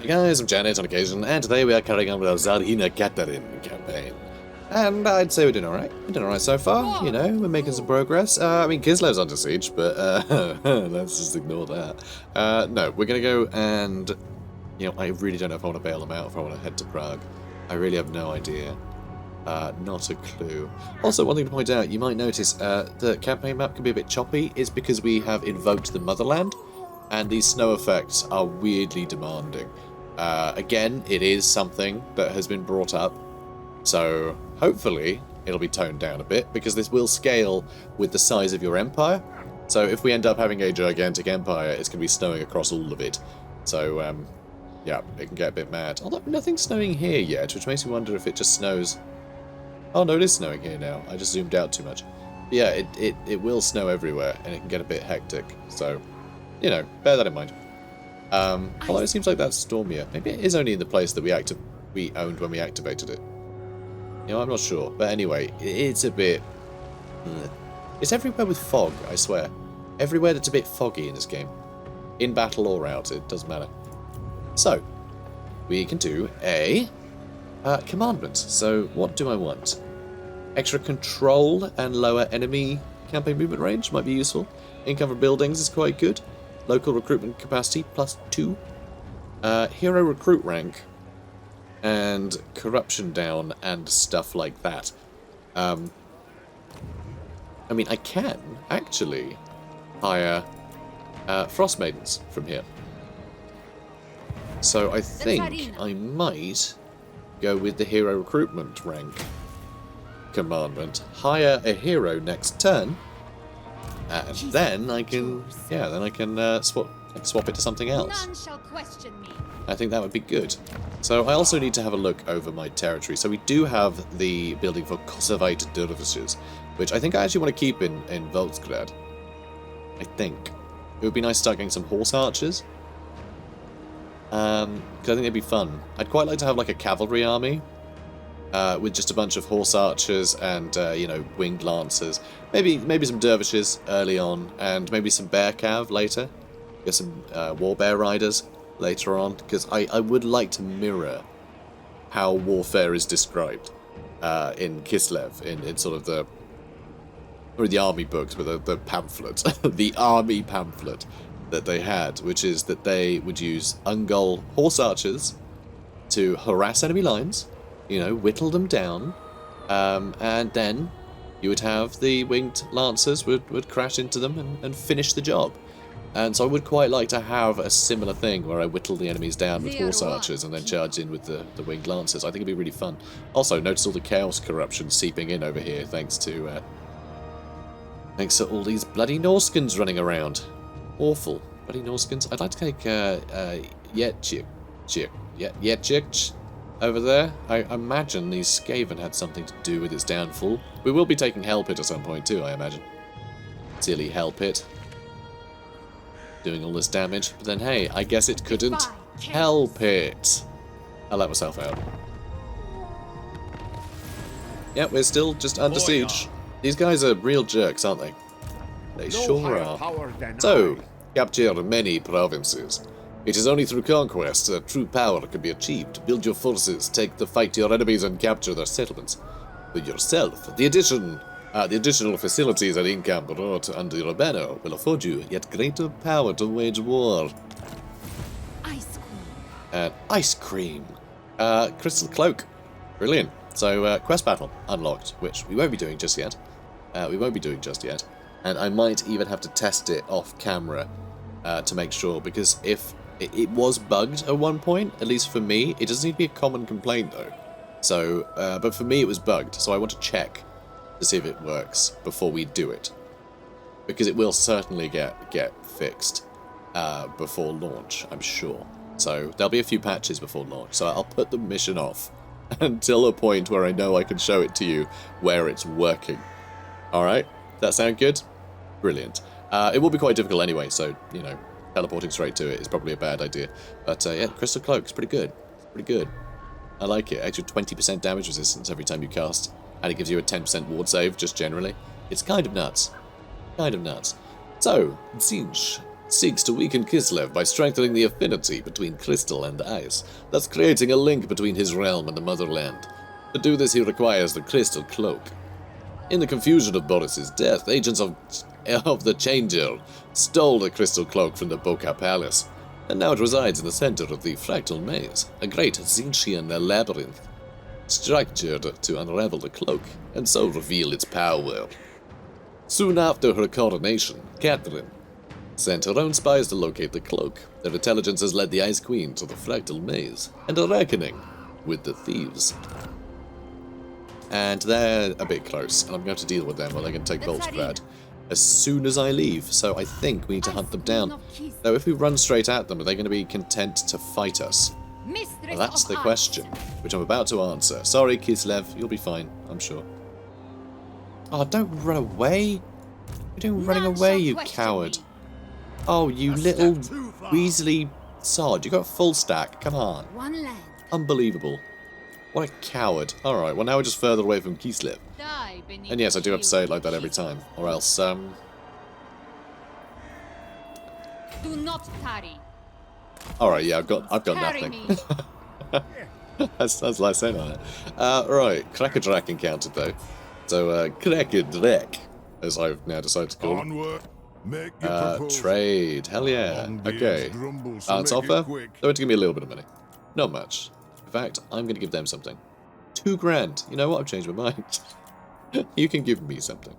Hey guys, I'm JanetOnOccasion, and today we are carrying on with our Tzarina Katarin campaign. And I'd say we're doing alright. We're doing alright so far, you know, we're making some progress. I mean, Kislev's under siege, but let's just ignore that. No, we're gonna go and, you know, I really don't know if I want to bail them out, if I want to head to Prague. I really have no idea. Not a clue. Also, one thing to point out, you might notice the campaign map can be a bit choppy. It's because we have invoked the motherland, and these snow effects are weirdly demanding. Again, it is something that has been brought up, so hopefully it'll be toned down a bit, because this will scale with the size of your empire. So if we end up having a gigantic empire, it's going to be snowing across all of it. So, yeah, it can get a bit mad. Although nothing's snowing here yet, which makes me wonder if it just snows... Oh no, it is snowing here now. I just zoomed out too much. But yeah, it will snow everywhere, and it can get a bit hectic, so, you know, bear that in mind. Although it seems like that's stormier. Maybe it is only in the place that we owned when we activated it. You know, I'm not sure. But anyway, it's a bit... It's everywhere with fog, I swear. Everywhere that's a bit foggy in this game. In battle or out, it doesn't matter. So, we can do a commandment. So, what do I want? Extra control and lower enemy campaign movement range might be useful. Income from buildings is quite good. Local recruitment capacity +2. Hero recruit rank. And corruption down and stuff like that. I mean, I can actually hire Frost Maidens from here. So I think I might go with the hero recruitment rank commandment. Hire a hero next turn. And then I can, yeah, then I can swap it to something else. None shall question me. I think that would be good. So I also need to have a look over my territory. So we do have the building for Kosovated dervishes, which I think I actually want to keep in Volksgrad. I think. It would be nice to start getting some horse archers. Because I think it'd be fun. I'd quite like to have like a cavalry army. With just a bunch of horse archers and, you know, winged lancers. Maybe some dervishes early on, and maybe some bear cav later. Get some war bear riders later on, because I would like to mirror how warfare is described in Kislev, in sort of the army books, with the pamphlet, the army pamphlet that they had, which is that they would use Ungol horse archers to harass enemy lines, you know, whittle them down, and then you would have the winged lancers would crash into them and finish the job. And so I would quite like to have a similar thing where I whittle the enemies down with horse archers and then charge in with the winged lancers. I think it'd be really fun. Also, notice all the chaos corruption seeping in over here thanks to all these bloody Norskins running around. Awful. Bloody Norskins. I'd like to take Yetchik over there. I imagine these Skaven had something to do with its downfall. We will be taking Hellpit at some point too, I imagine. Silly Hellpit. Doing all this damage, but then hey, I guess it couldn't help it. I let myself out. Yeah, we're still just under siege. These guys are real jerks, aren't they? They sure are. So, capture many provinces. It is only through conquest that true power can be achieved. Build your forces, take the fight to your enemies, and capture their settlements. For yourself, the additional facilities and income brought under your banner will afford you yet greater power to wage war. Ice cream. And ice cream. Crystal Cloak. Brilliant. So, quest battle unlocked, which we won't be doing just yet. And I might even have to test it off camera to make sure, because if it was bugged at one point, at least for me, it doesn't need to be a common complaint though. So, but for me it was bugged, so I want to check to see if it works before we do it, because it will certainly get fixed before launch, I'm sure. So there'll be a few patches before launch, so I'll put the mission off until a point where I know I can show it to you where it's working. Alright, that sound good? Brilliant. It will be quite difficult anyway, so, you know, teleporting straight to it is probably a bad idea. But yeah, Crystal Cloak is pretty good. Pretty good. I like it. Extra 20% damage resistance every time you cast. And it gives you a 10% ward save, just generally. It's kind of nuts. Kind of nuts. So, Zinj. seeks to weaken Kislev by strengthening the affinity between crystal and ice, thus creating a link between his realm and the motherland. To do this, he requires the crystal cloak. In the confusion of Boris's death, agents of the Changer stole the crystal cloak from the Boca Palace, and now it resides in the center of the fractal maze, a great Zinchian labyrinth, structured to unravel the cloak, and so reveal its power. Soon after her coronation, Katarin sent her own spies to locate the cloak. Their intelligence has led the Ice Queen to the fractal maze, and a reckoning with the thieves. And they're a bit close, and I'm going to deal with them while they can take Volksgrad as soon as I leave, so I think we need to hunt them down. Though if we run straight at them, are they going to be content to fight us? Well, that's the question, which I'm about to answer. Sorry, Kislev, you'll be fine, I'm sure. Oh, don't run away! You're doing running away, you coward. Oh, you little Weasley sod, you got a full stack, come on. Unbelievable. What a coward. Alright, well now we're just further away from Kislev. And yes, I do have to say it like that every time, or else, Do not tarry. Alright, yeah, I've got nothing. that's like saying on it. Right, Krakadrak encountered though. So, Krakadrak, as I've now decided to call him. Trade, hell yeah. Okay. Balance offer. They're going to give me a little bit of money. Not much. In fact, I'm going to give them something. 2 grand. You know what? I've changed my mind. You can give me something.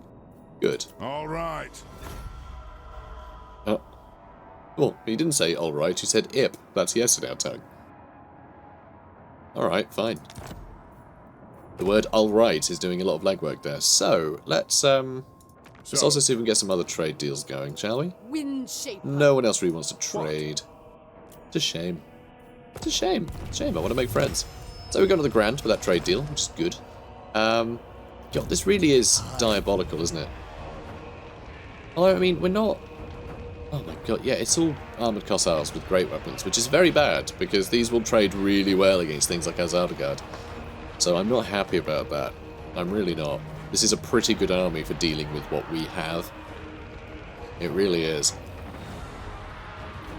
Good. All right. Well, he didn't say all right. He said ip. That's yes in our tongue. All right, fine. The word all right is doing a lot of legwork there. So let's also see if we can get some other trade deals going, shall we? No one else really wants to trade. It's a shame. It's a shame. It's a shame. I want to make friends. So we got another grand for that trade deal, which is good. God, this really is diabolical, isn't it? Although, I mean, we're not... Oh my god, yeah, it's all armoured Cossars with great weapons, which is very bad, because these will trade really well against things like Azardagard. So I'm not happy about that. I'm really not. This is a pretty good army for dealing with what we have. It really is.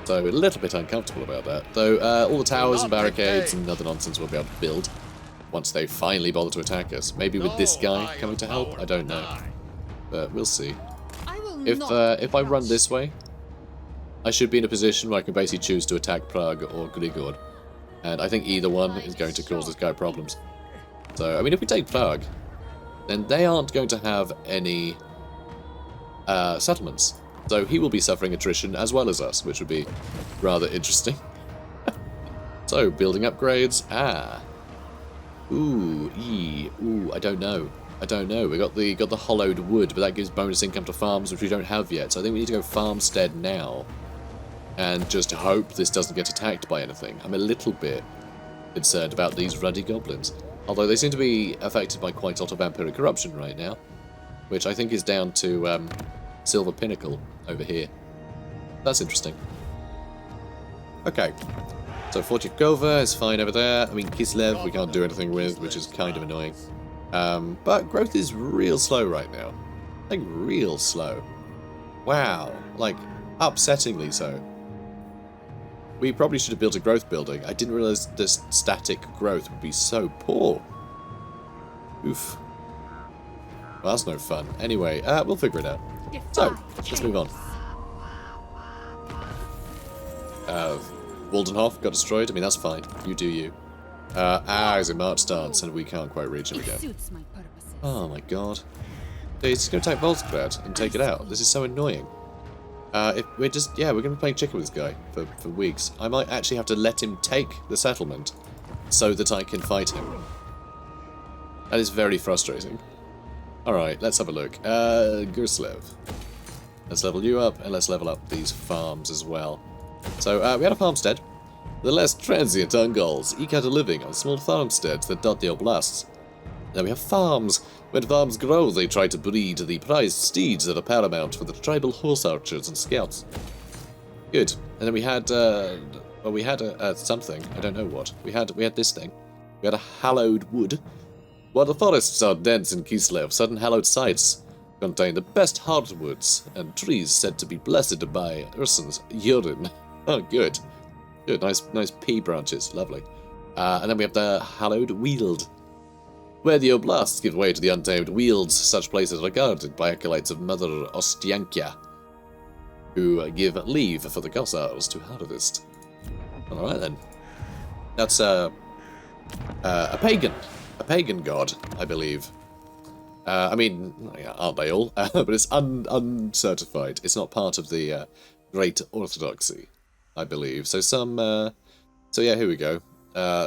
So a little bit uncomfortable about that. Though all the towers and barricades and other nonsense we'll be able to build once they finally bother to attack us. Maybe with this guy coming to help? I don't know. But we'll see. If I run this way, I should be in a position where I can basically choose to attack Prague or Grigord. And I think either one is going to cause this guy problems. So, I mean, if we take Prague, then they aren't going to have any settlements. So he will be suffering attrition as well as us, which would be rather interesting. So, building upgrades. Ooh, I don't know. I don't know. We got the Hallowed Wood, but that gives bonus income to farms, which we don't have yet. So I think we need to go farmstead now. And just hope this doesn't get attacked by anything. I'm a little bit concerned about these ruddy goblins. Although they seem to be affected by quite a lot of vampiric corruption right now. Which I think is down to Silver Pinnacle over here. That's interesting. Okay. So Fortikova is fine over there. I mean, Kislev we can't do anything with, which is kind of annoying. But growth is real slow right now. Like, real slow. Wow. Like, upsettingly so. We probably should have built a growth building. I didn't realize this static growth would be so poor. Oof. Well, that's no fun. Anyway, we'll figure it out. So, let's move on. Waldenhof got destroyed. I mean, that's fine. You do you. Is in March stance, and we can't quite reach him again. Oh my god. Dude, he's going to attack Volksgrad and take it out. This is so annoying. If we're just, we're going to be playing chicken with this guy for weeks. I might actually have to let him take the settlement so that I can fight him. That is very frustrating. Alright, let's have a look. Gurslev. Let's level you up, and let's level up these farms as well. So, we had a farmstead. The less transient Ungals eke out a living on small farmsteads that dot the oblasts. Then we have farms. When farms grow, they try to breed the prized steeds that are paramount for the tribal horse archers and scouts. Good. And then we had, we had something. I don't know what. We had this thing. We had a Hallowed Wood. While the forests are dense in Kislev, certain hallowed sites Contain the best hardwoods and trees said to be blessed by Ursun's urine. Oh, good. Good, nice pea branches, lovely. And then we have the Hallowed Wood, where the oblasts give way to the untamed wields. Such places are guarded by acolytes of Mother Ostiankia, who give leave for the Gossars to harvest. Alright then. That's a pagan god, I believe. I mean, aren't they all? But it's uncertified. It's not part of the Great Orthodoxy, I believe. So so yeah, here we go.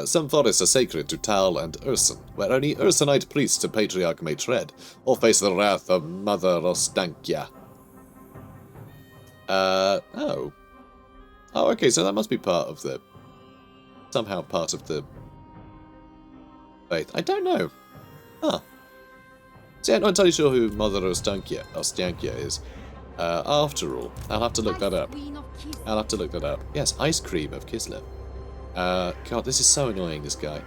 Some forests are sacred to Tal and Ursun, where only Ursunite priests and patriarch may tread, or face the wrath of Mother Ostankia. Oh, okay, so that must be part of the... somehow part of the faith. I don't know. Huh. See, I'm not entirely sure who Mother Ostankia is. After all, I'll have to look that up. I'll have to look that up. Yes, Ice Cream of Kislev. God, this is so annoying, this guy.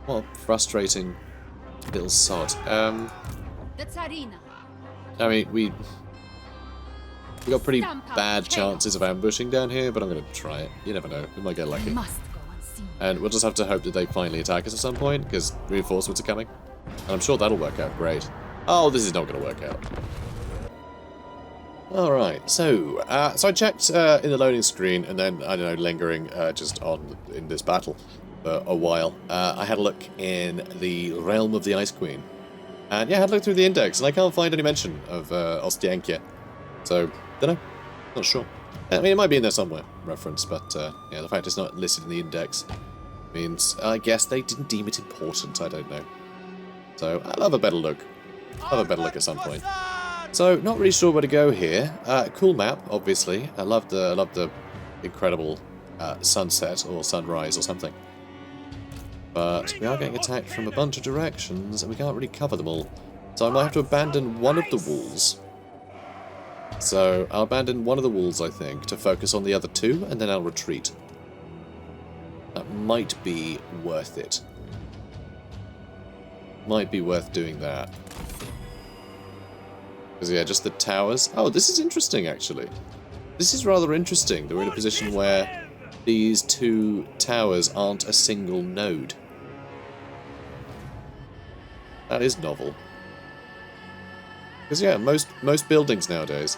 What a frustrating little sod. The Tzarina. I mean, we got pretty bad chances of ambushing down here, but I'm going to try it. You never know. We might get lucky. And we'll just have to hope that they finally attack us at some point, because reinforcements are coming. And I'm sure that'll work out great. Oh, this is not going to work out. Alright, so I checked in the loading screen, and then, I don't know, lingering just in this battle for a while. I had a look in the Realm of the Ice Queen. And yeah, I had a look through the index, and I can't find any mention of Ostiankia. So, don't know. Not sure. I mean, it might be in there somewhere, reference, but yeah, the fact it's not listed in the index means, I guess they didn't deem it important, I don't know. So, I'll have a better look. I'll have a better look at some point. So, not really sure where to go here. Cool map, obviously. I love the incredible sunset or sunrise or something. But we are getting attacked from a bunch of directions, and we can't really cover them all. So I might have to abandon one of the walls. So I'll abandon one of the walls, I think, to focus on the other two, and then I'll retreat. That might be worth it. Might be worth doing that. Because, yeah, just the towers. Oh, this is interesting, actually. This is rather interesting that we're in a position where these two towers aren't a single node. That is novel. Because, yeah, most buildings nowadays,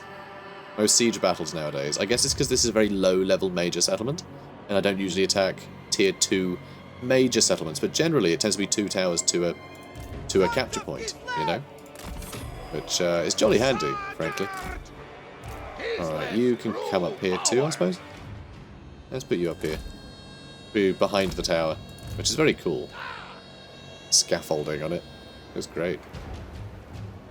most siege battles nowadays, I guess it's because this is a very low-level major settlement, and I don't usually attack Tier 2 major settlements, but generally it tends to be two towers to a capture point, you know? Which is jolly handy, frankly. Alright, you can come up here too, I suppose? Let's put you up here. Be behind the tower, which is very cool. Scaffolding on it. It was great.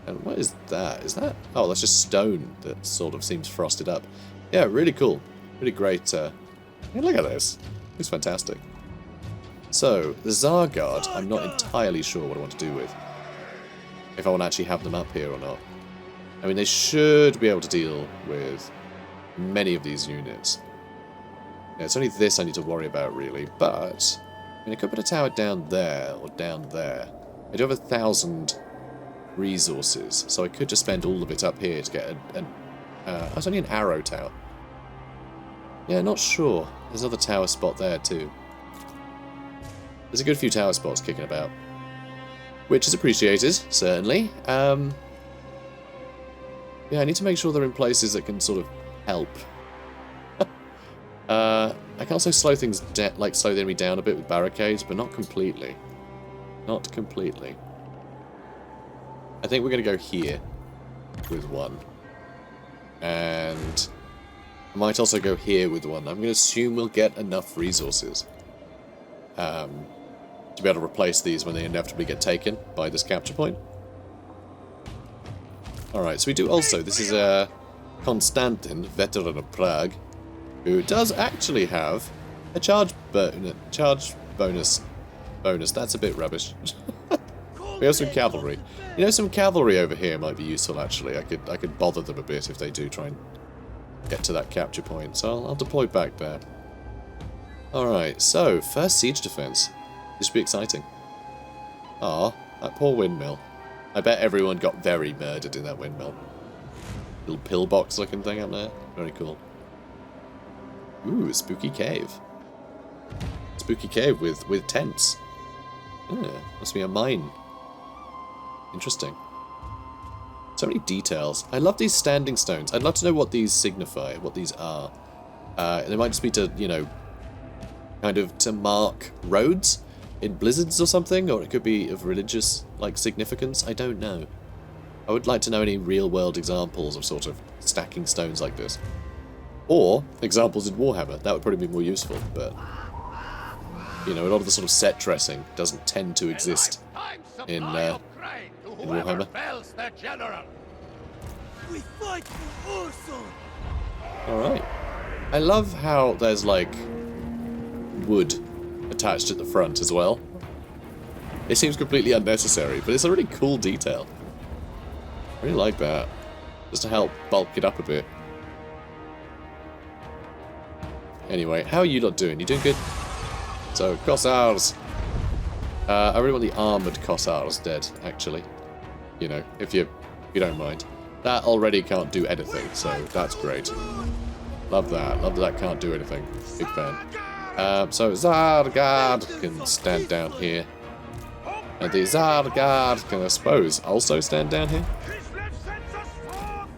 And what is that? Is that... oh, that's just stone that sort of seems frosted up. Yeah, really cool. Really great. Look at this. It's fantastic. So, the Zargard, I'm not entirely sure what I want to do with. If I want to actually have them up here or not. I mean, they should be able to deal with many of these units. Yeah, it's only this I need to worry about, really. But, I mean, I could put a tower down there or down there. I do have 1,000 resources, so I could just spend all of it up here to get it's only an arrow tower. Yeah, not sure. There's another tower spot there, too. There's a good few tower spots kicking about. Which is appreciated, certainly. Yeah, I need to make sure they're in places that can sort of help. I can also slow things slow the enemy down a bit with barricades, but not completely. Not completely. I think we're going to go here with one. And I might also go here with one. I'm going to assume we'll get enough resources to be able to replace these when they inevitably get taken by this capture point. Alright, so we do also, this is Konstantin, veteran of Prague, who does actually have a charge bonus. That's a bit rubbish. We have some cavalry. You know, some cavalry over here might be useful, actually. I could bother them a bit if they do try and get to that capture point. So I'll deploy back there. Alright, so, first siege defense. This should be exciting. Ah, that poor windmill. I bet everyone got very murdered in that windmill. Little pillbox looking thing up there. Very cool. Ooh, spooky cave. Spooky cave with tents. Yeah, must be a mine. Interesting. So many details. I love these standing stones. I'd love to know what these signify, what these are. They might just be to, you know, kind of to mark roads in blizzards or something, or it could be of religious, like, significance. I don't know. I would like to know any real-world examples of sort of stacking stones like this. Or examples in Warhammer. That would probably be more useful, but... You know, a lot of the sort of set dressing doesn't tend to exist in Warhammer. We fight for Ursun. Alright. I love how there's, like, wood attached at the front as well. It seems completely unnecessary, but it's a really cool detail. I really like that. Just to help bulk it up a bit. Anyway, how are you lot doing? You doing good? So, Kossars. I really want the armoured Kossars dead, actually. You know, if you don't mind. That already can't do anything, so that's great. Love that. Love that that can't do anything. Big fan. So Zargard can stand down here. And the Zargard can, I suppose, also stand down here.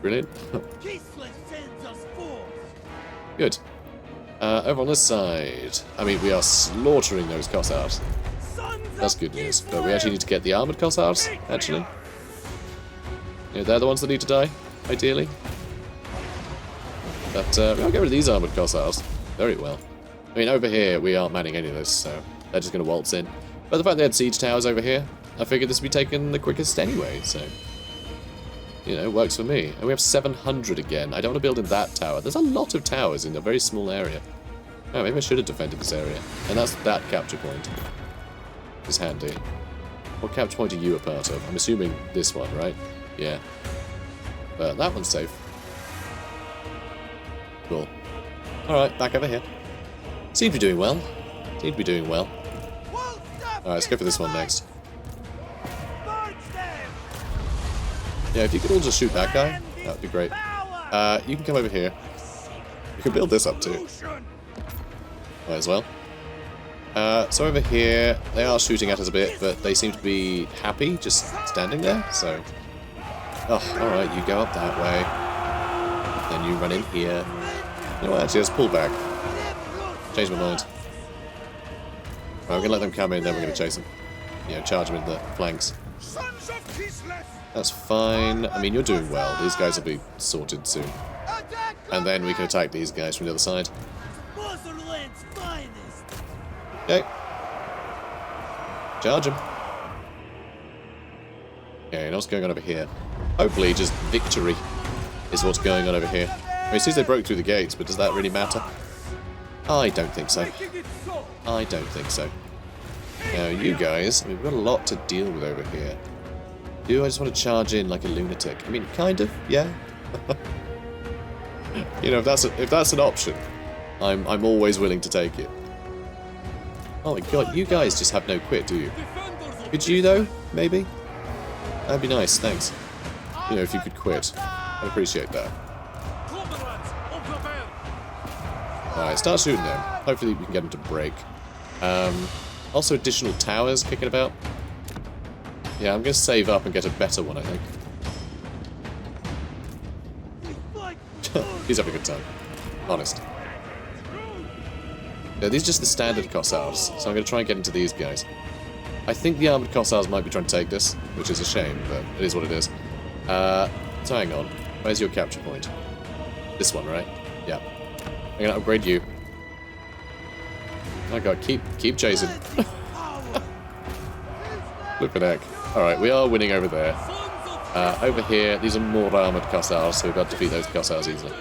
Brilliant. Good. Over on this side, I mean, we are slaughtering those Kossars. That's good news. But we actually need to get the armoured Kossars, actually. Yeah, they're the ones that need to die, ideally. But we'll get rid of these armoured Kossars very well. I mean, over here, we aren't manning any of this, so they're just going to waltz in. But the fact they had siege towers over here, I figured this would be taken the quickest anyway, so... You know, works for me. And we have 700 again. I don't want to build in that tower. There's a lot of towers in a very small area. Oh, maybe I should have defended this area. And that's that capture point. It's handy. What capture point are you a part of? I'm assuming this one, right? Yeah. But that one's safe. Cool. Alright, back over here. Seem to be doing well. Seem to be doing well. Alright, let's go for this one next. Yeah, if you could all just shoot that guy, that would be great. You can come over here. You can build this up too. Might as well. So over here, they are shooting at us a bit, but they seem to be happy just standing there, so... Oh, alright, you go up that way. Then you run in here. You know what, actually, let's pull back. Change my mind. Right, we're going to let them come in, then we're going to chase them. You know, charge them in the flanks. That's fine. I mean, you're doing well. These guys will be sorted soon. And then we can attack these guys from the other side. Okay. Charge them. Okay, and what's going on over here? Hopefully just victory is what's going on over here. I mean, it seems they broke through the gates, but does that really matter? I don't think so. I don't think so. Now, you guys, we've got a lot to deal with over here. Do I just want to charge in like a lunatic? I mean, kind of, yeah. You know, if that's an option, I'm always willing to take it. Oh my god, you guys just have no quit, do you? Could you though? Maybe? That'd be nice, thanks. You know, if you could quit. I'd appreciate that. Alright, start shooting them. Hopefully we can get them to break. Also additional towers kicking about. Yeah, I'm going to save up and get a better one, I think. He's having a good time. Honest. Yeah, these are just the standard Kossars, so I'm going to try and get into these guys. I think the armoured Kossars might be trying to take this, which is a shame, but it is what it is. So hang on. Where's your capture point? This one, right? Yeah. I'm going to upgrade you. Oh my god, keep chasing. Flippin' heck. Alright, we are winning over there. Over here, these are more armoured Kossars, so we've got to defeat those Kossars easily.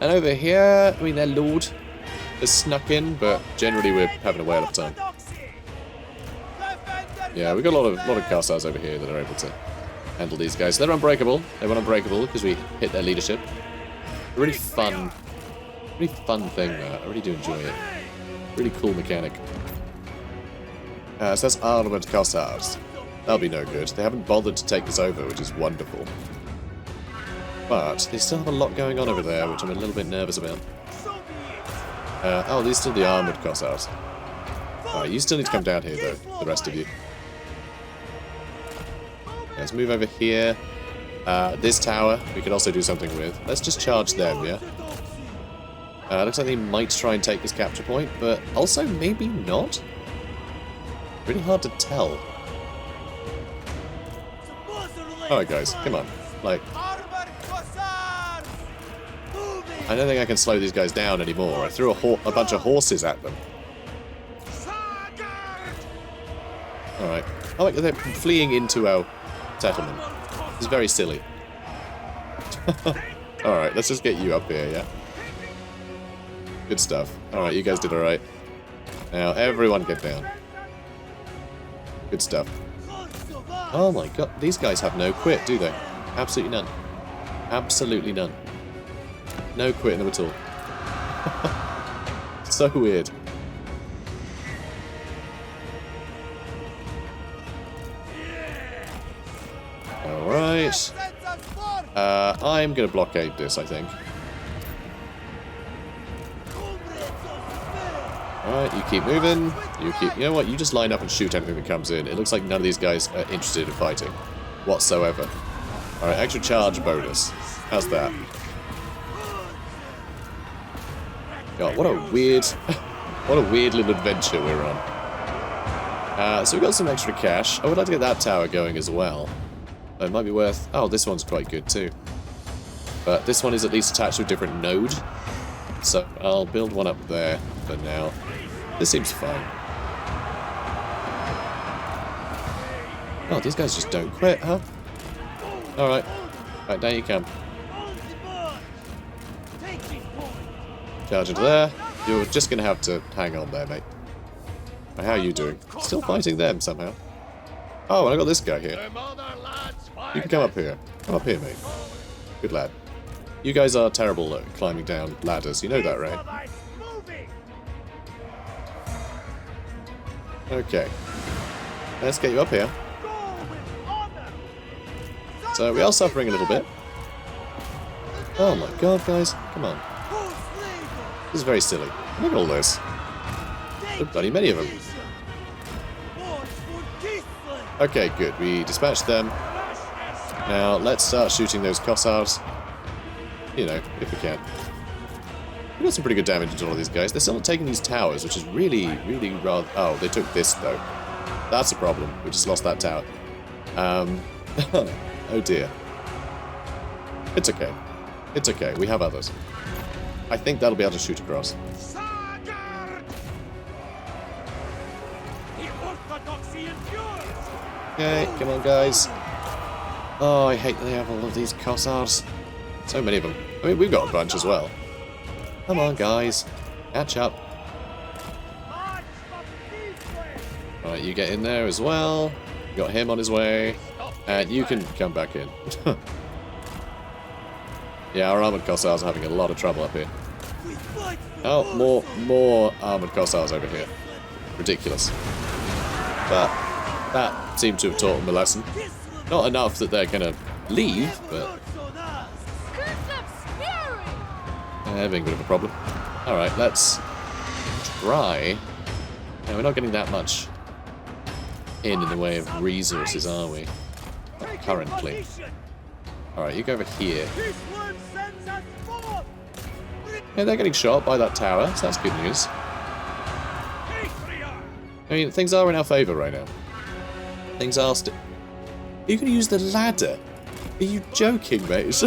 And over here, I mean, their lord has snuck in, but generally we're having a whale of time. Yeah, we've got a lot of Kossars over here that are able to handle these guys. They're unbreakable. They were unbreakable because we hit their leadership. A really fun thing, though. I really do enjoy it. Really cool mechanic. So that's armoured Kossars. That'll be no good. They haven't bothered to take this over, which is wonderful. But they still have a lot going on over there, which I'm a little bit nervous about. Oh, these are still the armoured Cossars. Alright, you still need to come down here, though, the rest of you. Let's move over here. This tower, we could also do something with. Let's just charge them, yeah? Looks like they might try and take this capture point, but also maybe not. Really hard to tell. Alright, guys, come on. Like, I don't think I can slow these guys down anymore. I threw a bunch of horses at them. Alright. Oh, like they're fleeing into our settlement. This is very silly. Alright, let's just get you up here, yeah? Good stuff. Alright, you guys did alright. Now, everyone get down. Good stuff. Oh my god, these guys have no quit, do they? Absolutely none. Absolutely none. No quit in them at all. So weird. Alright. I'm going to blockade this, I think. Alright, you keep moving. You know what? You just line up and shoot anything that comes in. It looks like none of these guys are interested in fighting. Whatsoever. Alright, extra charge bonus. How's that? God, what a weird... what a weird little adventure we're on. So we've got some extra cash. I would like to get that tower going as well. It might be worth... Oh, this one's quite good too. But this one is at least attached to a different node. So I'll build one up there for now. This seems fine. Oh, these guys just don't quit, huh? Alright. Right, down you come. Charge into there. You're just going to have to hang on there, mate. How are you doing? Still fighting them somehow. Oh, and I got this guy here. You can come up here. Come up here, mate. Good lad. You guys are terrible at climbing down ladders. You know that, right? Okay. Let's get you up here. So we are suffering a little bit. Oh my god, guys. Come on. This is very silly. Look at all this. There are bloody many of them. Okay, good. We dispatched them. Now, let's start shooting those Cossars. You know, if we can. We got some pretty good damage into all these guys. They're still not taking these towers, which is really, really rather... Oh, they took this, though. That's a problem. We just lost that tower. Oh, dear. It's okay. It's okay. We have others. I think that'll be able to shoot across. Okay, come on, guys. Oh, I hate that they have all of these Cossars. So many of them. I mean, we've got a bunch as well. Come on, guys. Catch up. Alright, you get in there as well. Got him on his way. And you can come back in. Yeah, our armoured Cossars are having a lot of trouble up here. Oh, more armoured Cossars over here. Ridiculous. But that seemed to have taught them a lesson. Not enough that they're going to leave, but... being a bit of a problem. Alright, let's try. No, we're not getting that much in the way of resources, are we? Not currently. Alright, you go over here. Yeah, they're getting shot by that tower, so that's good news. I mean, things are in our favour right now. Things are still... You can use the ladder? Are you joking, mate?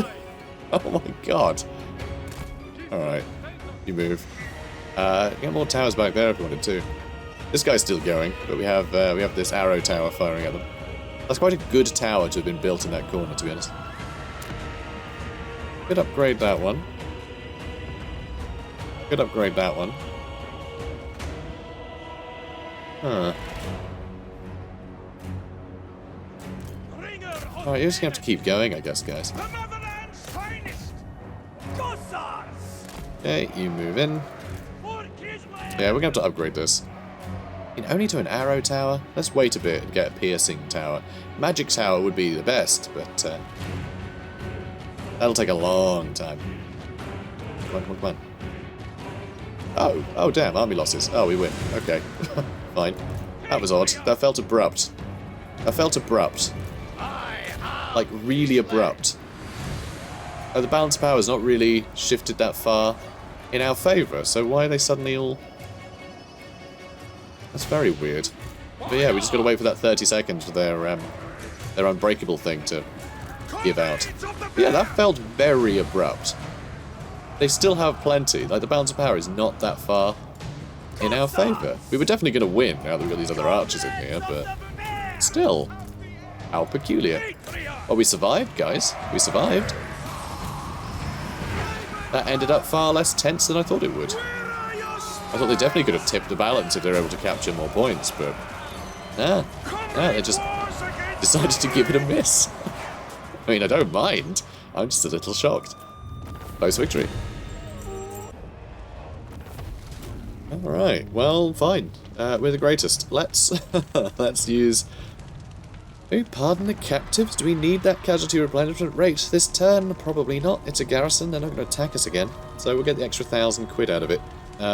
Oh my god. Alright, you move. Get more towers back there if you wanted to. This guy's still going, but we have this arrow tower firing at them. That's quite a good tower to have been built in that corner, to be honest. Could upgrade that one. Could upgrade that one. Huh. Alright, you're just gonna have to keep going, I guess, guys. Okay, you move in. Yeah, we're gonna have to upgrade this. Only to an arrow tower? Let's wait a bit and get a piercing tower. Magic tower would be the best, but that'll take a long time. Come on, come on, come on. Oh, damn, army losses. Oh, we win. Okay, fine. That was odd. That felt abrupt. That felt abrupt. Like, really abrupt. Oh, the balance of power has not really shifted that far in our favour, so why are they suddenly all... That's very weird. But yeah, we just gotta wait for that 30 seconds for their unbreakable thing to give out. But yeah, that felt very abrupt. They still have plenty. Like, the balance of power is not that far in our favour. We were definitely gonna win now that we've got these other archers in here, but still. How peculiar. Well, we survived, guys. We survived. That ended up far less tense than I thought it would. I thought they definitely could have tipped the balance if they were able to capture more points, but... Nah, they just decided to give it a miss. I mean, I don't mind. I'm just a little shocked. Close victory. Alright, well, fine. We're the greatest. Let's use... Oh, pardon the captives? Do we need that casualty replenishment rate this turn? Probably not. It's a garrison. They're not going to attack us again. So we'll get the extra 1,000 quid out of it.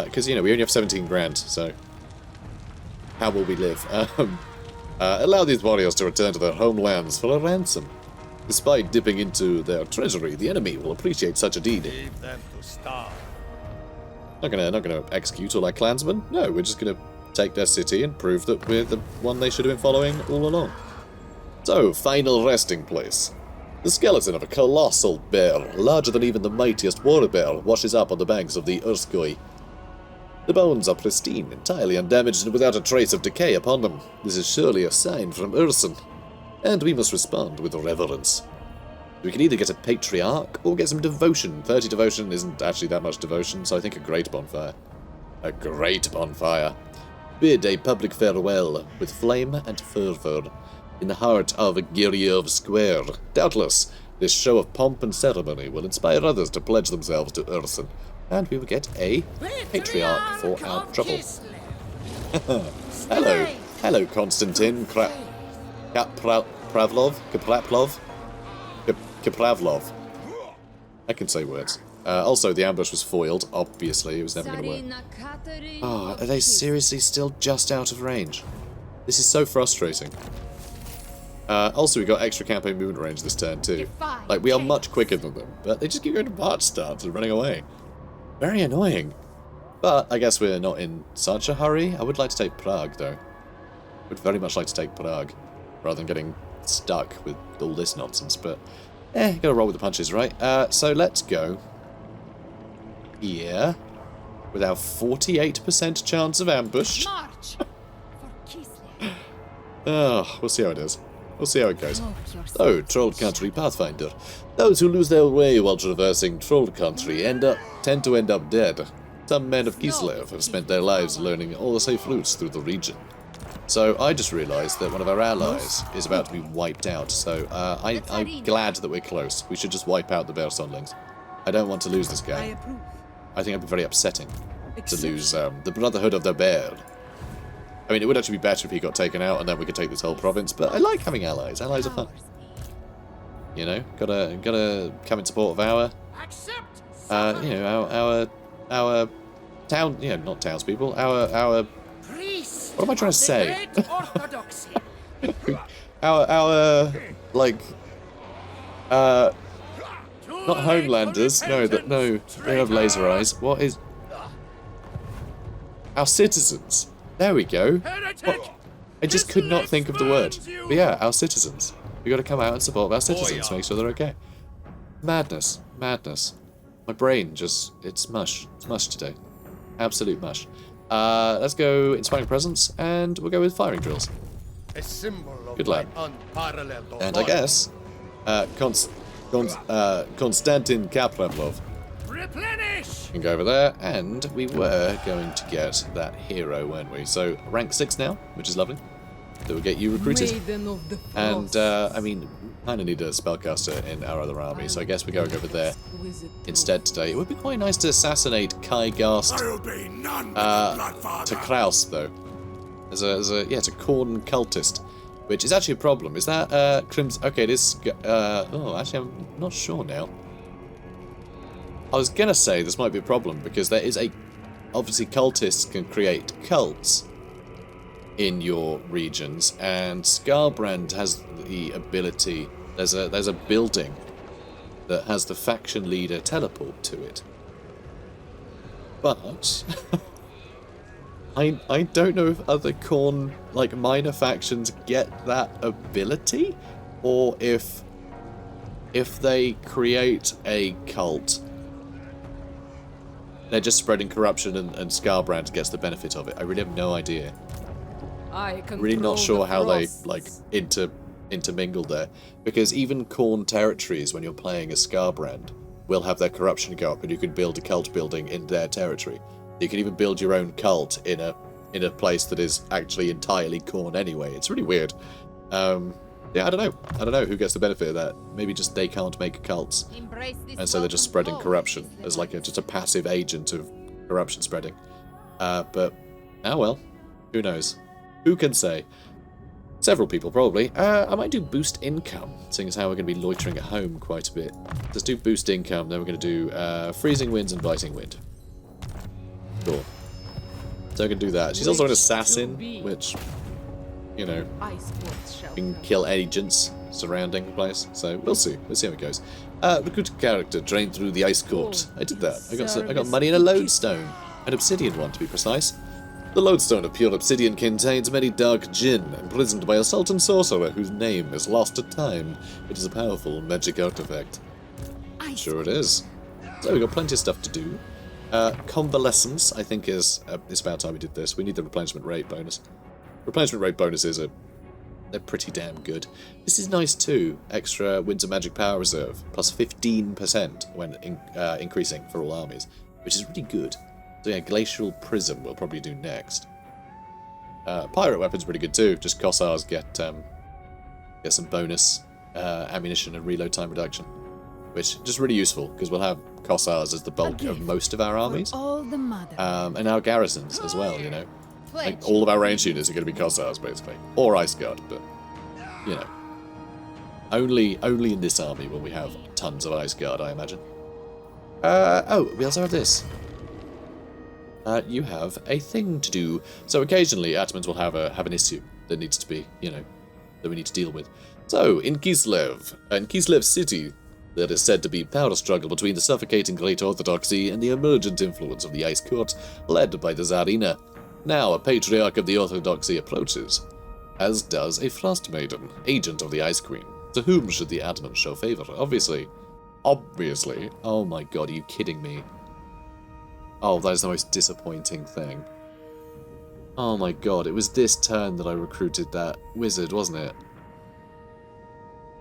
Because, we only have 17 grand, so... How will we live? Allow these warriors to return to their homelands for a ransom. Despite dipping into their treasury, the enemy will appreciate such a deed. Leave them to starve. Not gonna execute all our clansmen. No, we're just gonna take their city and prove that we're the one they should have been following all along. So, final resting place. The skeleton of a colossal bear, larger than even the mightiest war bear, washes up on the banks of the Ursun. The bones are pristine, entirely undamaged and without a trace of decay upon them. This is surely a sign from Ursun, and we must respond with reverence. We can either get a patriarch or get some devotion. 30 devotion isn't actually that much devotion, so I think a great bonfire. A great bonfire. Bid a public farewell with flame and fervour in the heart of Giryov Square. Doubtless, this show of pomp and ceremony will inspire others to pledge themselves to Ursun, and we will get a patriarch for our trouble. Hello, Konstantin Kaplavlov. I can say words. Also, the ambush was foiled. Obviously, it was never going to work. Tzarina Katarin Oh, of are they Kislev. seriously still just out of range? This is so frustrating. Also, we got extra campaign movement range this turn too. Like, we are much quicker than them, but they just keep going to march starts and running away. Very annoying. But I guess we're not in such a hurry. I would like to take Prague, though. Would very much like to take Prague, rather than getting stuck with all this nonsense. But, gotta roll with the punches, right? So let's go here with our 48% chance of ambush. March for Kislev. Oh, we'll see how it is. We'll see how it goes. Cloak yourself. Oh, Troll Country Pathfinder. Those who lose their way while traversing Troll Country tend to end up dead. Some men of Kislev have spent their lives learning all the safe routes through the region. So I just realised that one of our allies is about to be wiped out, so I'm glad that we're close. We should just wipe out the Bear Sondlings. I don't want to lose this I guy. approve. I think it'd be very upsetting to lose the Brotherhood of the Bear. I mean, it would actually be better if he got taken out and then we could take this whole province, but I like having allies. Allies are fun. You know, gotta come in support of our, our town, not townspeople, our, what am I trying to say? our, like, not homelanders, no, they have laser eyes. What is, our citizens. There we go. What? I just could not think of the word. But yeah, our citizens. We gotta come out and support our citizens, make sure they're okay. Madness. Madness. My brain just, it's mush. It's mush today. Absolute mush. Let's go Inspiring Presence, and we'll go with Firing Drills. A symbol of Good lad. my unparalleled And I guess, Konstantin Kaplavlov Replenish! can go over there, and we were going to get that hero, weren't we? So, rank 6 now, which is lovely. That will get you recruited. Maiden of the And, Frost. I mean, kind of need a spellcaster in our other army, so I guess we're going over there Exquisite instead today. It would be quite nice to assassinate Kai Gast I'll be none but the to Kraus, though. It's a corn cultist, which is actually a problem. Is that crimson? Okay, it is. Oh, actually, I'm not sure now. I was gonna say this might be a problem because there is obviously cultists can create cults in your regions, and Skarbrand has the ability. There's a building that has the faction leader teleport to it, but I don't know if other Khorne, like, minor factions get that ability, or if they create a cult, they're just spreading corruption and Skarbrand gets the benefit of it. I really have no idea. Really not sure how they, like, intermingle there. Because even Khorne territories, when you're playing as Skarbrand, will have their corruption go up, and you can build a cult building in their territory. You can even build your own cult in a place that is actually entirely Khorne anyway. It's really weird. Yeah, I don't know who gets the benefit of that. Maybe just they can't make cults, and so they're just spreading corruption as like just a passive agent of corruption spreading. But oh well, who knows? Who can say? Several people probably. I might do boost income, seeing as how we're going to be loitering at home quite a bit. Let's do boost income. Then we're going to do freezing winds and biting wind. Cool. So I can do that. She's also an assassin, which, you know, can kill agents surrounding the place. So we'll see. We'll see how it goes. Recruit a character, train through the ice court. I did that. I got money and a lodestone. An obsidian one, to be precise. The lodestone of pure obsidian contains many dark djinn, imprisoned by a sultan sorcerer whose name is lost to time. It is a powerful magic artifact. Sure it is. So we've got plenty of stuff to do. Convalescence, I think, is about time we did this. We need the replenishment rate bonus. Replenishment rate bonuses they're pretty damn good. This is nice too. Extra Winds of Magic Power Reserve, plus 15% when increasing for all armies, which is really good. So yeah, Glacial Prism we'll probably do next. Pirate Weapon's pretty good too. Just Kossars get some bonus ammunition and reload time reduction, which is just really useful because we'll have Kossars as the bulk of most of our armies, and our garrisons as well. You know, like all of our range units are going to be Kossars basically, or Ice Guard, but you know, only in this army will we have tons of Ice Guard, I imagine. Oh, we also have this. You have a thing to do. So occasionally, Atmans will have an issue that needs to be, you know, that we need to deal with. So in Kislev City, there is said to be power struggle between the suffocating Great Orthodoxy and the emergent influence of the Ice Court, led by the Tzarina. Now a patriarch of the Orthodoxy approaches, as does a Frost Maiden, agent of the Ice Queen. To whom should the Atman show favor? Obviously. Oh my god, are you kidding me? Oh, that is the most disappointing thing. Oh my god, it was this turn that I recruited that wizard, wasn't it?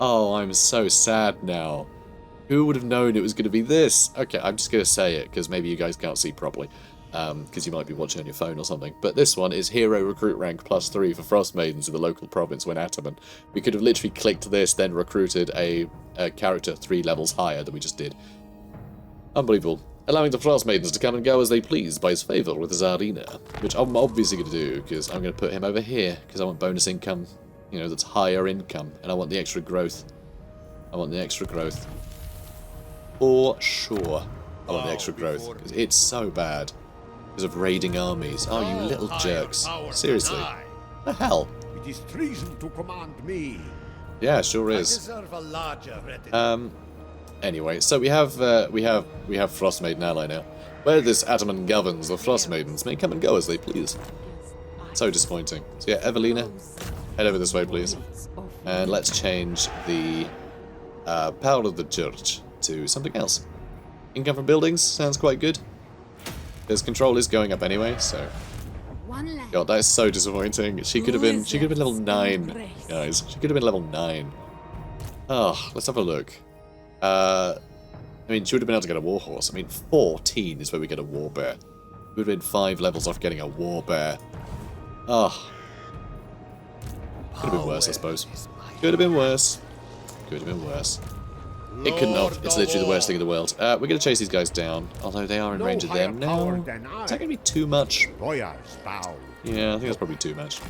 Oh, I'm so sad now. Who would have known it was going to be this? Okay, I'm just going to say it, because maybe you guys can't see properly. Because you might be watching on your phone or something. But this one is Hero Recruit Rank +3 for Frost Maidens in the local province when Ataman. We could have literally clicked this, then recruited a character 3 levels higher than we just did. Unbelievable. Allowing the Frost Maidens to come and go as they please by his favour with the Tzarina, which I'm obviously going to do, because I'm going to put him over here, because I want bonus income, you know, that's higher income, and I want the extra growth. For sure, I want the extra growth, because it's so bad, because of raiding armies. Oh, you little jerks. Seriously. The hell? It is treason to command me. Yeah, sure is. I deserve a larger retinue. Anyway, so we have Frost Maiden ally now. Where this Ataman governs, the Frost Maidens may come and go as they please. So disappointing. So yeah, Evelina, head over this way, please. And let's change the power of the church to something else. Income from buildings sounds quite good. His control is going up anyway, so. God, that is so disappointing. She could have been level 9, guys. She could have been level 9. Oh, let's have a look. I mean, she would have been able to get a warhorse. I mean, 14 is where we get a warbear. We would have been 5 levels off getting a warbear. Oh. Could have been worse, I suppose. Could have been worse. It couldn't have. It's literally the worst thing in the world. We're going to chase these guys down, although they are in range of them now. Is that going to be too much? Yeah, I think that's probably too much.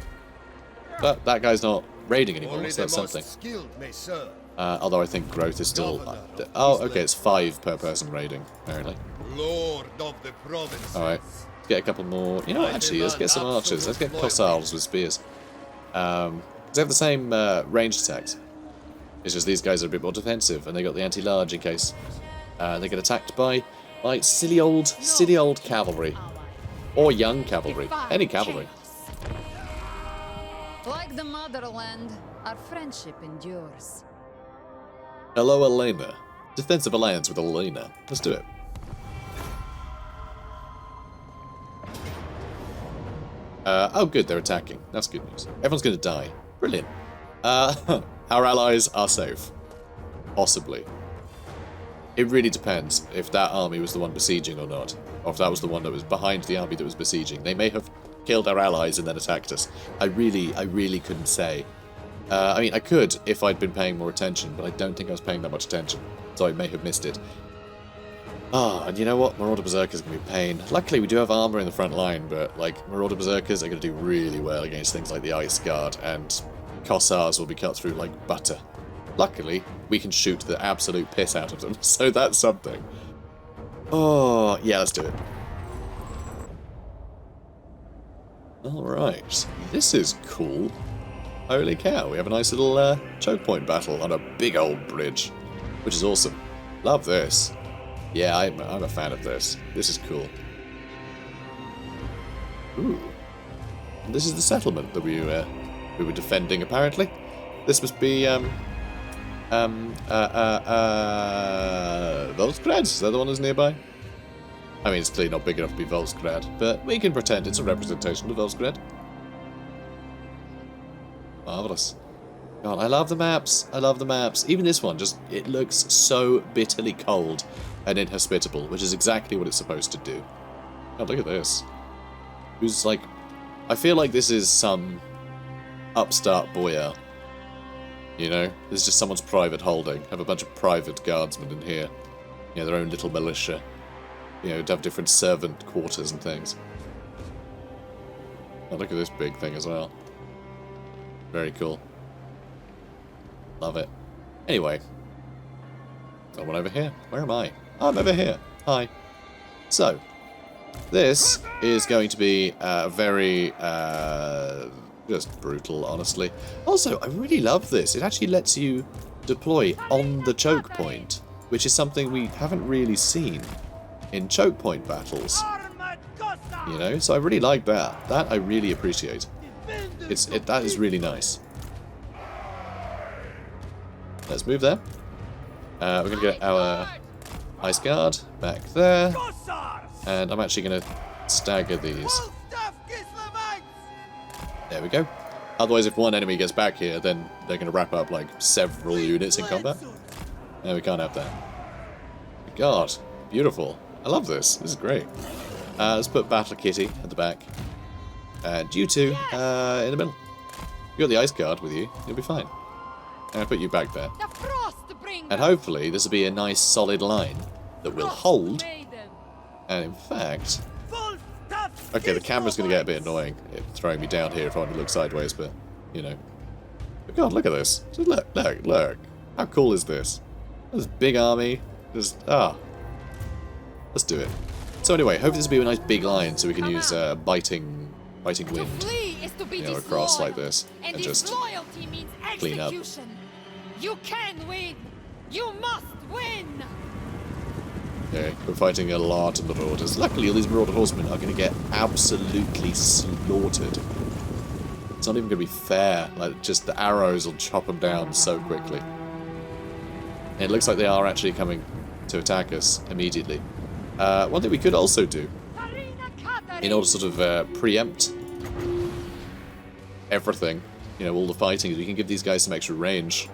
But that guy's not raiding anymore, so that's something. Although I think growth is still... Oh, okay, it's 5 per person raiding, apparently. Alright, let's get a couple more... You know what, actually, let's get some archers. Let's get Kossars with spears. They have the same ranged attacks. It's just these guys are a bit more defensive, and they got the anti-large in case they get attacked by silly old cavalry. Or young cavalry. Any cavalry. Like the motherland, our friendship endures. Hello, Elena. Defensive alliance with Elena. Let's do it. Oh, good, they're attacking. That's good news. Everyone's going to die. Brilliant. Our allies are safe. Possibly. It really depends if that army was the one besieging or not. Or if that was the one that was behind the army that was besieging. They may have killed our allies and then attacked us. I really couldn't say. I mean, I could if I'd been paying more attention, but I don't think I was paying that much attention, so I may have missed it. Ah, and you know what? Marauder Berserkers can be a pain. Luckily, we do have armor in the front line, but, like, Marauder Berserkers are going to do really well against things like the Ice Guard, and Kossars will be cut through like butter. Luckily, we can shoot the absolute piss out of them, so that's something. Oh, yeah, let's do it. Alright, this is cool. Holy cow, we have a nice little choke point battle on a big old bridge, which is awesome. Love this. Yeah, I'm a fan of this. This is cool. Ooh. And this is the settlement that we were defending, apparently. This must be, Volsgrad? Is that the one that's nearby? I mean, it's clearly not big enough to be Volsgrad, but we can pretend it's a representation of Volsgrad. Marvellous. God, I love the maps. I love the maps. Even this one, just, it looks so bitterly cold and inhospitable, which is exactly what it's supposed to do. God, look at this. Who's like... I feel like this is some upstart boyar. You know? This is just someone's private holding. Have a bunch of private guardsmen in here. You know, their own little militia. You know, to have different servant quarters and things. Oh, look at this big thing as well. Very cool. Love it. Anyway. Someone over here. Where am I? I'm over here. Hi. So, this is going to be very, just brutal, honestly. Also, I really love this. It actually lets you deploy on the choke point, which is something we haven't really seen in choke point battles. You know, so I really like that. That I really appreciate. That is really nice. Let's move there. We're going to get our Ice Guard back there. And I'm actually going to stagger these. There we go. Otherwise, if one enemy gets back here, then they're going to wrap up like several units in combat. No, we can't have that. God, beautiful. I love this. This is great. Let's put Battle Kitty at the back. And you two in the middle. You got the Ice Guard with you. You'll be fine. And I'll put you back there. And hopefully this will be a nice solid line that will hold. And in fact... Okay, the camera's going to get a bit annoying. It's throwing me down here if I want to look sideways, but, you know. But God, look at this. Just look. How cool is this? This big army. Just, let's do it. So anyway, hopefully this will be a nice big line so we can use biting wind, you know, across like this and just clean up. You can win. You must win. Okay, we're fighting a lot of marauders. Luckily, all these marauder horsemen are going to get absolutely slaughtered. It's not even going to be fair. Like, just the arrows will chop them down so quickly. And it looks like they are actually coming to attack us immediately. One thing we could also do, in order to sort of preempt everything, you know, all the fighting, is we can give these guys some extra range.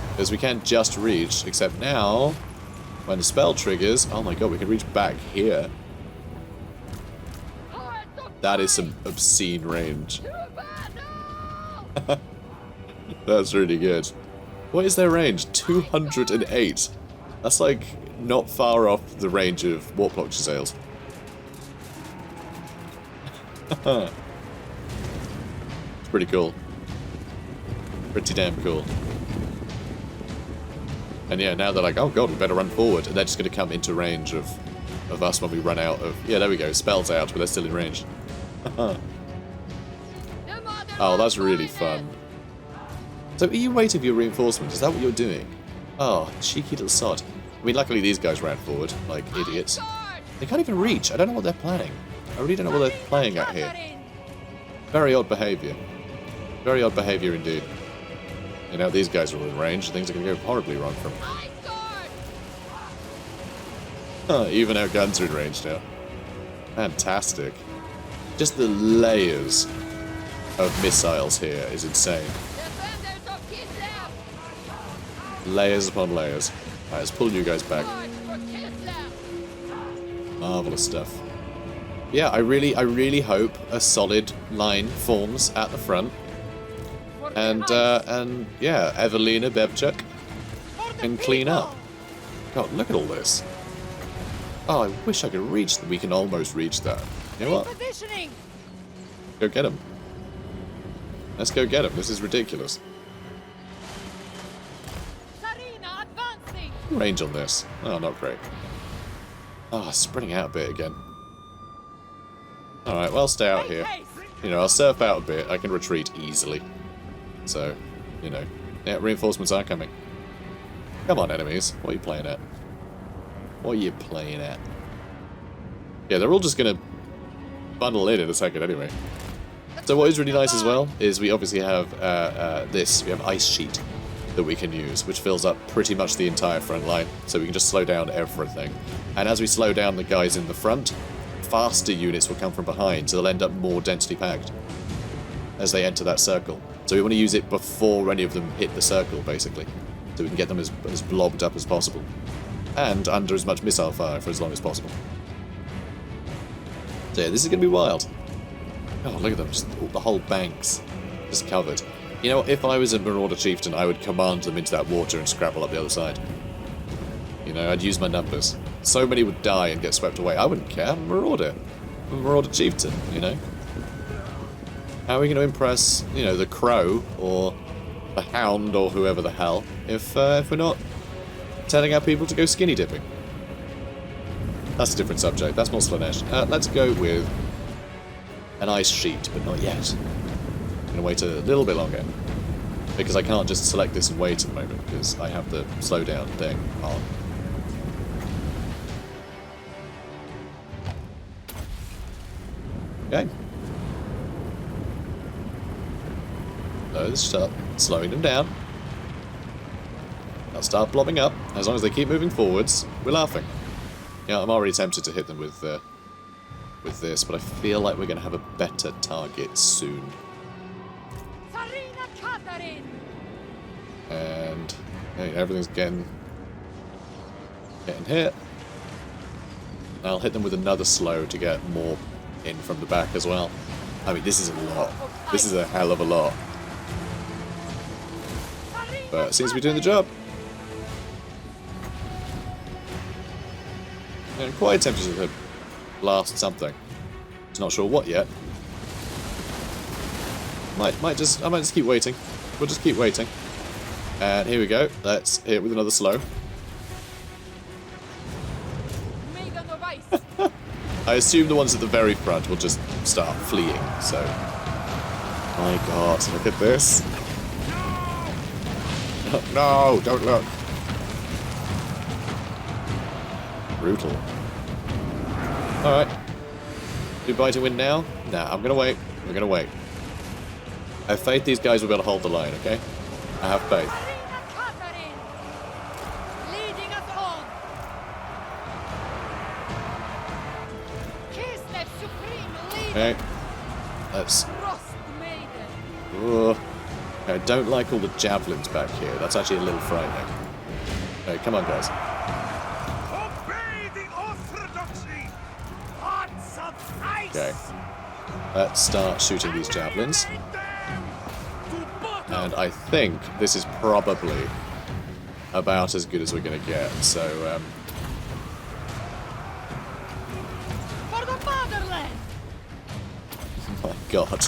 Because we can't just reach, except now, when the spell triggers, oh my god, we can reach back here. That is some obscene range. That's really good. What is their range? 208. That's like not far off the range of Warplock sails. It's pretty cool. Pretty damn cool. And yeah, now they're like, oh god, we better run forward. And they're just going to come into range of us when we run out of... Yeah, there we go. Spells out, but they're still in range. Oh, that's really fun. So are you waiting for your reinforcements? Is that what you're doing? Oh, cheeky little sod. I mean, luckily these guys ran forward, like idiots. They can't even reach. I don't know what they're planning. I really don't know what they're playing at here. Very odd behaviour. Very odd behaviour indeed. And now these guys are all in range, things are going to go horribly wrong from them. Even our guns are in range now. Fantastic. Just the layers of missiles here is insane. Layers upon layers. Alright, let's pull you guys back. Marvellous stuff. Yeah, I really hope a solid line forms at the front. And yeah, Evelina Bebchuk can clean up. God, look at all this. Oh, I wish I could reach that. We can almost reach that. You know what? Go get him. Let's go get him. This is ridiculous. Range on this. Oh, not great. Oh, spreading out a bit again. Alright, well, I'll stay out here. You know, I'll surf out a bit. I can retreat easily. So, you know. Yeah, reinforcements are coming. Come on, enemies. What are you playing at? What are you playing at? Yeah, they're all just going to bundle in a second anyway. So what is really nice as well is we obviously have this. We have Ice Sheet that we can use, which fills up pretty much the entire front line. So we can just slow down everything. And as we slow down the guys in the front, faster units will come from behind, so they'll end up more densely packed as they enter that circle. So we want to use it before any of them hit the circle, basically. So we can get them as blobbed up as possible. And under as much missile fire for as long as possible. So yeah, this is going to be wild. Oh, look at them, just the whole banks just covered. You know, if I was a Marauder Chieftain, I would command them into that water and scrabble up the other side. You know, I'd use my numbers. So many would die and get swept away. I wouldn't care, I'm a Marauder. I'm a Marauder Chieftain, you know. How are we going to impress, you know, the Crow, or the Hound, or whoever the hell, if we're not telling our people to go skinny dipping? That's a different subject, that's more Slanesh. Let's go with an Ice Sheet, but not yet. I'm going to wait a little bit longer, because I can't just select this and wait at the moment, because I have the slow down thing on. Okay. So let's start slowing them down. They'll start blobbing up. As long as they keep moving forwards, we're laughing. Yeah, I'm already tempted to hit them with this, but I feel like we're going to have a better target soon. Tzarina Katarin. And hey, everything's getting hit. I'll hit them with another slow to get more in from the back as well. I mean, this is a lot. This is a hell of a lot. But it seems to be doing the job. I'm quite tempted to blast something. Just not sure what yet. I might just keep waiting. We'll just keep waiting. And here we go. Let's hit it with another slow. I assume the ones at the very front will just start fleeing, so... My god, look at this. No, don't look. Brutal. Alright. Do buy to win now? Nah, I'm gonna wait. We're gonna wait. I have faith these guys will be able to hold the line, okay? I have faith. Okay. Let's... Ugh. I don't like all the javelins back here. That's actually a little frightening. Okay, come on, guys. Obey the orthodoxy. Lots of ice. Okay. Let's start shooting these javelins. To buck And I think this is probably about as good as we're going to get. So, For the motherland! my god.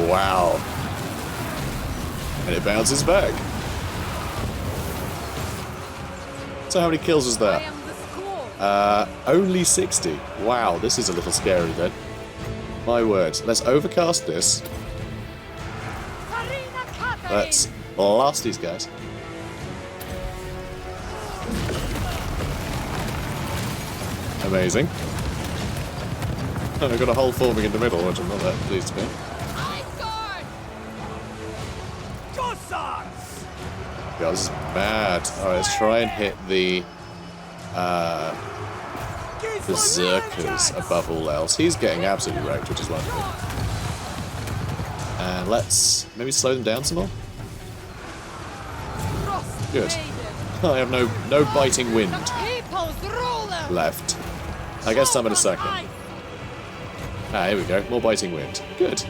Wow. And it bounces back. So how many kills was I that? am the school. Only 60. Wow, this is a little scary then. My word. Let's overcast this. Tzarina Katarin! Let's blast these guys. Amazing. And I've got a hole forming in the middle, which I'm not that pleased about. Cossacks! God, this is mad. Alright, let's try and hit the berserkers above all else. He's getting absolutely wrecked, which is wonderful. And let's maybe slow them down some more. Good. I have no biting wind People's ruler! left. I guess some in a second. Ah, here we go. More biting wind. Good.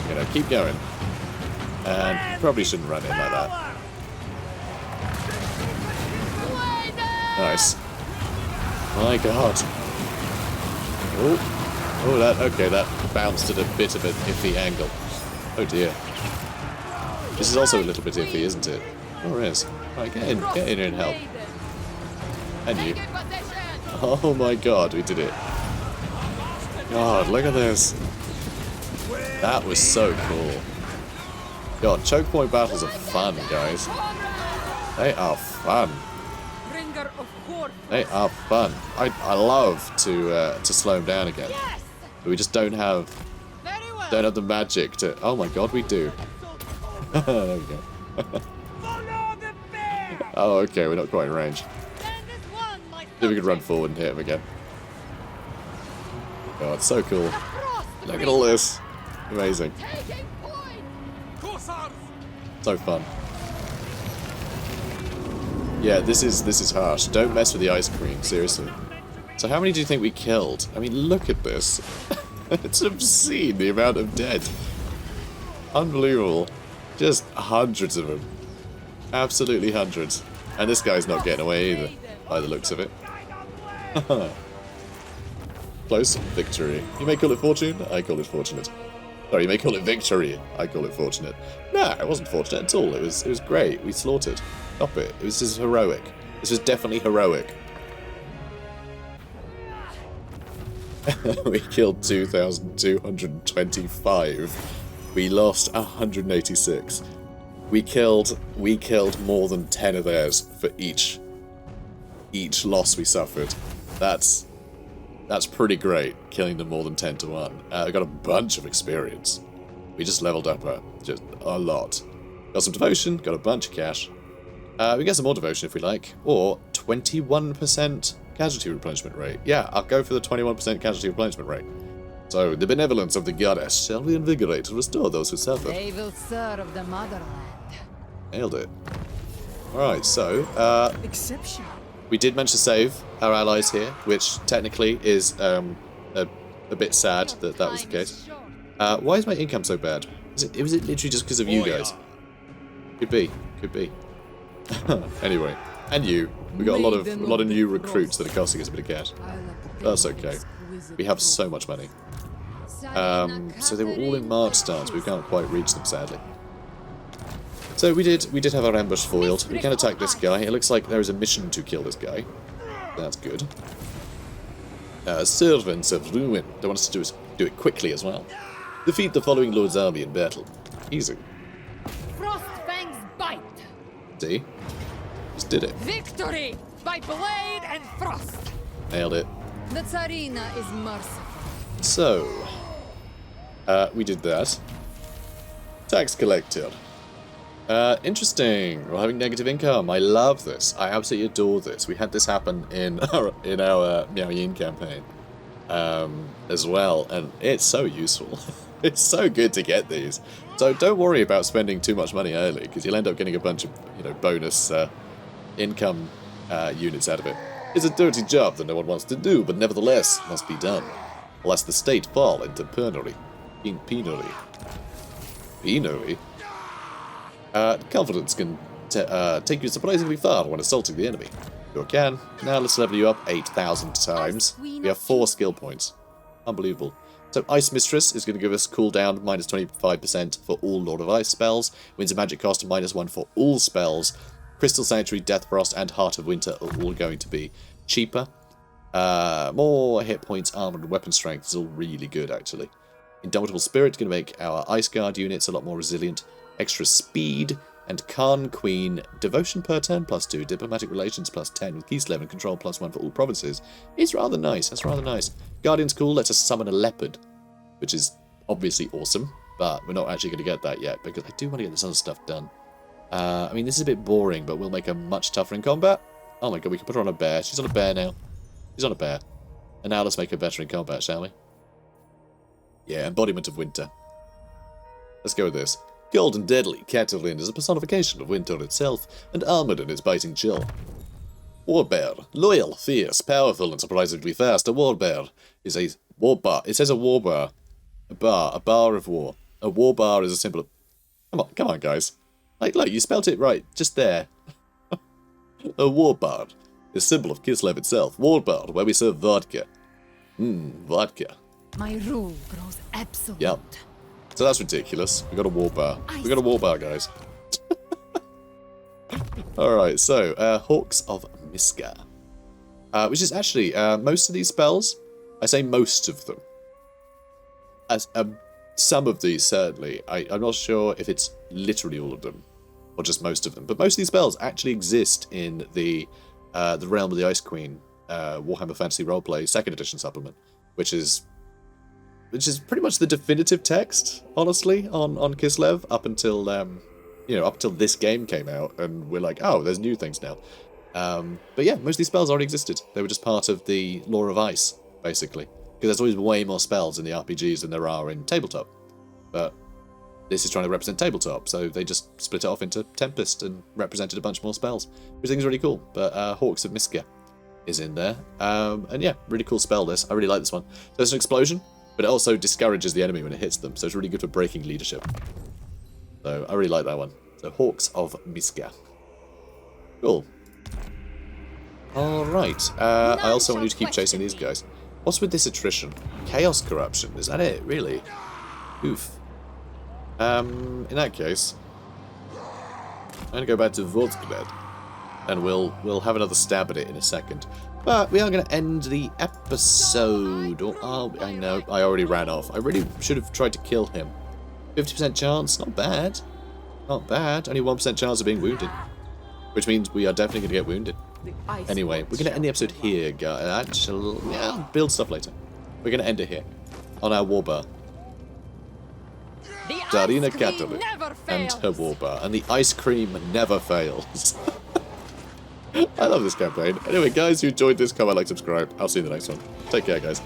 You know, keep going. And probably shouldn't run in like that. Nice. My god. Oh, that bounced at a bit of an iffy angle. Oh dear. This is also a little bit iffy, isn't it? Oh, it is. Right, get in here and help. And you. Oh my god, we did it. God, look at this. That was so cool. God, choke point battles are fun, guys. They are fun. They are fun. I love to slow them down again, but we just don't have the magic to. Oh my god, we do. There we go. Oh, okay, we're not quite in range. Maybe we could run forward and hit him again. Oh, it's so cool. Look at all this. Amazing. So fun. Yeah, this is harsh. Don't mess with the Ice Queen, seriously. So how many do you think we killed? I mean, look at this. It's obscene, the amount of dead. Unbelievable. Just hundreds of them. Absolutely hundreds. And this guy's not getting away either, by the looks of it. Close victory. You may call it fortune, I call it fortunate. Sorry, you may call it victory, I call it fortunate. No, it wasn't fortunate at all. It was great. We slaughtered. Stop it. This is heroic. This is definitely heroic. We killed 2,225. We lost 186. We killed more than 10 of theirs for each loss we suffered. That's pretty great, killing them more than 10 to 1. I got a bunch of experience. We just leveled up just a lot. Got some devotion, got a bunch of cash. We get some more devotion if we like, or 21% casualty replenishment rate. Yeah, I'll go for the 21% casualty replenishment rate. So, the benevolence of the goddess shall we invigorate and restore those who suffer. They will serve the motherland. Nailed it. Alright, so, Exception. we did manage to save our allies here, which technically is a bit sad that was the case. Why is my income so bad? Was it literally just because of you guys? Could be. Anyway, and you. We got a lot of new recruits that are costing us a bit of cash. That's okay. We have so much money. So they were all in March stance, but we can't quite reach them, sadly. So we did have our ambush foiled. We can attack this guy. It looks like there is a mission to kill this guy. That's good. Servants of Ruin. They want us to do it quickly as well. Defeat the following Lord's army in battle. Easy. Frostfang's bite. See? Just did it. Victory by blade and frost. Nailed it. The Tzarina is merciful. So, we did that. Tax collector. Interesting. We're having negative income. I love this. I absolutely adore this. We had this happen in our Miao Yin campaign as well, and it's so useful. It's so good to get these. So don't worry about spending too much money early, because you'll end up getting a bunch of bonus income units out of it. It's a dirty job that no one wants to do, but nevertheless must be done. lest the state fall into penury. Penury. Confidence can take you surprisingly far when assaulting the enemy. Sure can. Now let's level you up 8,000 times. We have 4 skill points. Unbelievable. So Ice Mistress is going to give us cooldown minus 25% for all Lord of Ice spells. Winds of Magic cost -1 for all spells. Crystal Sanctuary, Death Frost, and Heart of Winter are all going to be cheaper. More hit points, armor, and weapon strength is all really good, actually. Indomitable Spirit is going to make our Ice Guard units a lot more resilient. Extra speed, and Khan Queen, devotion per turn +2, diplomatic relations +10 with Kislev and control +1 for all provinces. It's rather nice, that's rather nice. Guardian's cool, lets us summon a leopard, which is obviously awesome, but we're not actually going to get that yet, because I do want to get this other stuff done. I mean, this is a bit boring, but we'll make her much tougher in combat. Oh my god, we can put her on a bear. She's on a bear now. She's on a bear. And now let's make her better in combat, shall we? Yeah, Embodiment of Winter. Let's go with this. Cold and deadly, Katarin is a personification of winter itself, and armoured in its biting chill. Warbear. Loyal, fierce, powerful, and surprisingly fast. A warbear is a warbar. It says a warbar. A bar of war. A warbar is a symbol of... Come on, guys. Like, look, you spelt it right, just there. A warbard is a symbol of Kislev itself. Warbard, where we serve vodka. Vodka. My rule grows absolute. Yep. So that's ridiculous. We got a war bar. We got a war bar, guys. Alright, so, Hawks of Miska. Which is actually, most of these spells, I say most of them. As some of these, certainly. I'm not sure if it's literally all of them, or just most of them. But most of these spells actually exist in the Realm of the Ice Queen, Warhammer Fantasy Roleplay 2nd edition supplement, which is pretty much the definitive text, honestly, on Kislev up until up until this game came out, and we're like, oh, there's new things now. But yeah, most of these spells already existed. They were just part of the lore of Ice, basically, because there's always way more spells in the RPGs than there are in tabletop. But this is trying to represent tabletop, so they just split it off into Tempest and represented a bunch more spells, which I think is really cool. But Hawks of Miska is in there, and yeah, really cool spell. This I really like this one. So there's an explosion, but it also discourages the enemy when it hits them, so it's really good for breaking leadership. So I really like that one. So Hawks of Miska. Cool. Alright, I also want you to keep chasing these guys. What's with this attrition? Chaos corruption, is that it? Really? Oof. In that case, I'm going to go back to Vodskred, and we'll have another stab at it in a second. But we are going to end the episode. I know, I already ran off. I really should have tried to kill him. 50% chance, not bad. Not bad. Only 1% chance of being wounded. Which means we are definitely going to get wounded. Anyway, we're going to end the episode here, guys. Actually, yeah, I'll build stuff later. We're going to end it here. On our warbar. Tzarina Katarin and her warbar. And the ice cream never fails. I love this campaign. Anyway, guys, who enjoyed this, comment, like, subscribe. I'll see you in the next one. Take care, guys.